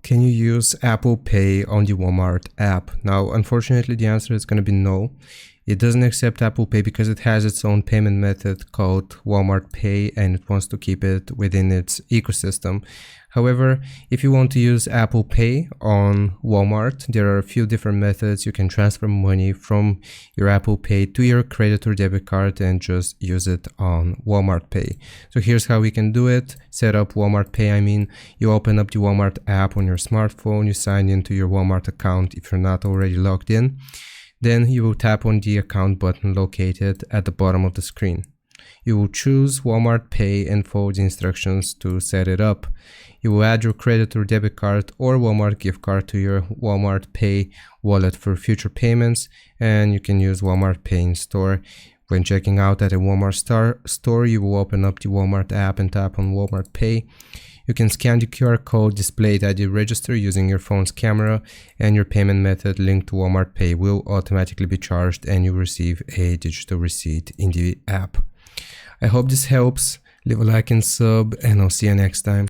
Can you use Apple Pay on the Walmart app? Now, unfortunately, the answer is going to be no. It doesn't accept Apple Pay because it has its own payment method called Walmart Pay, and it wants to keep it within its ecosystem. However, if you want to use Apple Pay on Walmart, there are a few different methods. You can transfer money from your Apple Pay to your credit or debit card and just use it on Walmart Pay. So here's how we can do it. Set up Walmart Pay. You open up the Walmart app on your smartphone, you sign into your Walmart account if you're not already logged in. Then you will tap on the account button located at the bottom of the screen. You will choose Walmart Pay and follow the instructions to set it up. You will add your credit or debit card or Walmart gift card to your Walmart Pay wallet for future payments, and you can use Walmart Pay in store. When checking out at a Walmart store, you will open up the Walmart app and tap on Walmart Pay. You can scan the QR code displayed at the register using your phone's camera, and your payment method linked to Walmart Pay will automatically be charged and you receive a digital receipt in the app. I hope this helps. Leave a like and sub, and I'll see you next time.